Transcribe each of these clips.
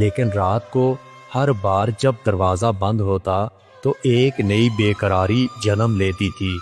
لیکن رات کو ہر بار جب دروازہ بند ہوتا تو ایک نئی بے قراری جنم لیتی تھی۔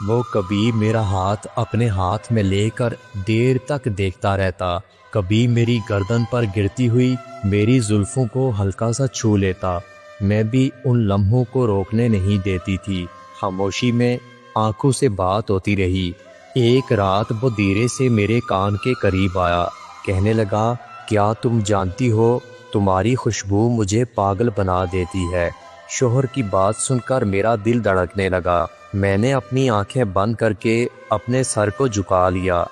وہ کبھی میرا ہاتھ اپنے ہاتھ میں لے کر دیر تک دیکھتا رہتا، کبھی میری گردن پر گرتی ہوئی میری زلفوں کو ہلکا سا چھو لیتا۔ میں بھی ان لمحوں کو روکنے نہیں دیتی تھی۔ خاموشی میں آنکھوں سے بات ہوتی رہی۔ ایک رات وہ دھیرے سے میرے کان کے قریب آیا، کہنے لگا، کیا تم جانتی ہو تمہاری خوشبو مجھے پاگل بنا دیتی ہے۔ شوہر کی بات سن کر میرا دل دھڑکنے لگا۔ میں نے اپنی آنکھیں بند کر کے اپنے سر کو جھکا لیا۔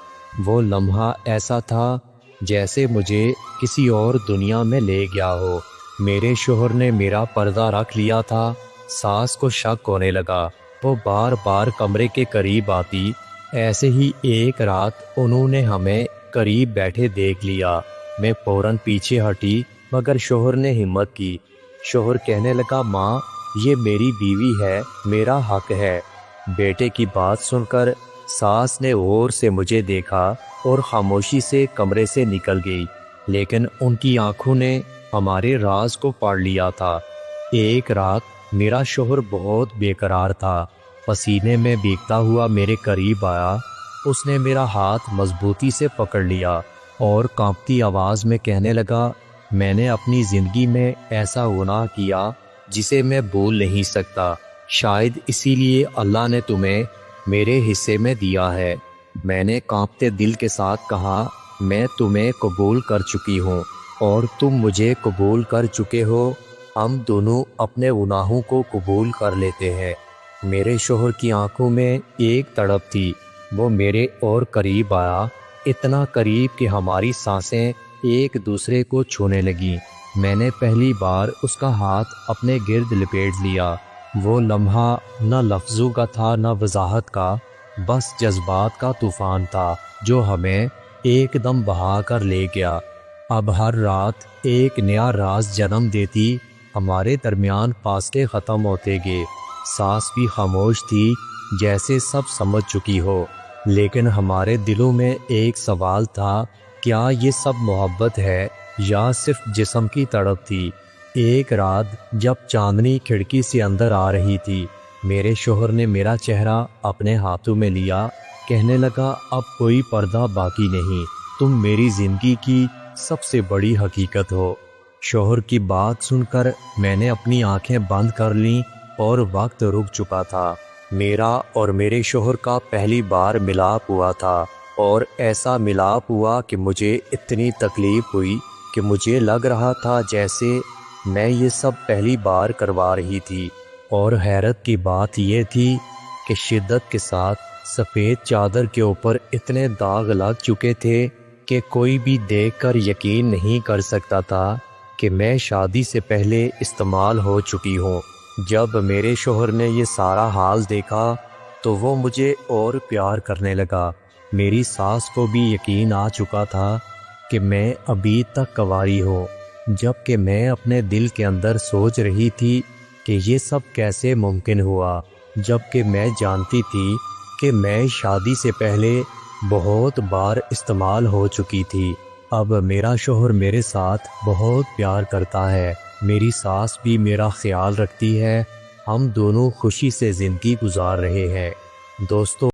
وہ لمحہ ایسا تھا جیسے مجھے کسی اور دنیا میں لے گیا ہو۔ میرے شوہر نے میرا پردہ رکھ لیا تھا۔ ساس کو شک ہونے لگا۔ وہ بار بار کمرے کے قریب آتی۔ ایسے ہی ایک رات انہوں نے ہمیں قریب بیٹھے دیکھ لیا۔ میں فوراً پیچھے ہٹی، مگر شوہر نے ہمت کی۔ شوہر کہنے لگا، ماں، یہ میری بیوی ہے، میرا حق ہے۔ بیٹے کی بات سن کر ساس نے غور سے مجھے دیکھا اور خاموشی سے کمرے سے نکل گئی، لیکن ان کی آنکھوں نے ہمارے راز کو پڑھ لیا تھا۔ ایک رات میرا شوہر بہت بے قرار تھا۔ پسینے میں بھیگتا ہوا میرے قریب آیا۔ اس نے میرا ہاتھ مضبوطی سے پکڑ لیا اور کانپتی آواز میں کہنے لگا، میں نے اپنی زندگی میں ایسا گناہ کیا جسے میں بھول نہیں سکتا۔ شاید اسی لیے اللہ نے تمہیں میرے حصے میں دیا ہے۔ میں نے کانپتے دل کے ساتھ کہا، میں تمہیں قبول کر چکی ہوں اور تم مجھے قبول کر چکے ہو۔ ہم دونوں اپنے گناہوں کو قبول کر لیتے ہیں۔ میرے شوہر کی آنکھوں میں ایک تڑپ تھی۔ وہ میرے اور قریب آیا، اتنا قریب کہ ہماری سانسیں ایک دوسرے کو چھونے لگیں۔ میں نے پہلی بار اس کا ہاتھ اپنے گرد لپیٹ لیا۔ وہ لمحہ نہ لفظوں کا تھا نہ وضاحت کا، بس جذبات کا طوفان تھا جو ہمیں ایک دم بہا کر لے گیا۔ اب ہر رات ایک نیا راز جنم دیتی، ہمارے درمیان فاصلے ختم ہوتے گئے۔ ساس بھی خاموش تھی، جیسے سب سمجھ چکی ہو، لیکن ہمارے دلوں میں ایک سوال تھا، کیا یہ سب محبت ہے یا صرف جسم کی تڑپ تھی؟ ایک رات جب چاندنی کھڑکی سے اندر آ رہی تھی، میرے شوہر نے میرا چہرہ اپنے ہاتھوں میں لیا، کہنے لگا، اب کوئی پردہ باقی نہیں، تم میری زندگی کی سب سے بڑی حقیقت ہو۔ شوہر کی بات سن کر میں نے اپنی آنکھیں بند کر لیں اور وقت رک چکا تھا۔ میرا اور میرے شوہر کا پہلی بار ملاپ ہوا تھا، اور ایسا ملاپ ہوا کہ مجھے اتنی تکلیف ہوئی کہ مجھے لگ رہا تھا جیسے میں یہ سب پہلی بار کروا رہی تھی۔ اور حیرت کی بات یہ تھی کہ شدت کے ساتھ سفید چادر کے اوپر اتنے داغ لگ چکے تھے کہ کوئی بھی دیکھ کر یقین نہیں کر سکتا تھا کہ میں شادی سے پہلے استعمال ہو چکی ہوں۔ جب میرے شوہر نے یہ سارا حال دیکھا تو وہ مجھے اور پیار کرنے لگا۔ میری ساس کو بھی یقین آ چکا تھا کہ میں ابھی تک کنواری ہوں، جبکہ میں اپنے دل کے اندر سوچ رہی تھی کہ یہ سب کیسے ممکن ہوا، جبکہ میں جانتی تھی کہ میں شادی سے پہلے بہت بار استعمال ہو چکی تھی۔ اب میرا شوہر میرے ساتھ بہت پیار کرتا ہے، میری ساس بھی میرا خیال رکھتی ہے، ہم دونوں خوشی سے زندگی گزار رہے ہیں۔ دوستو،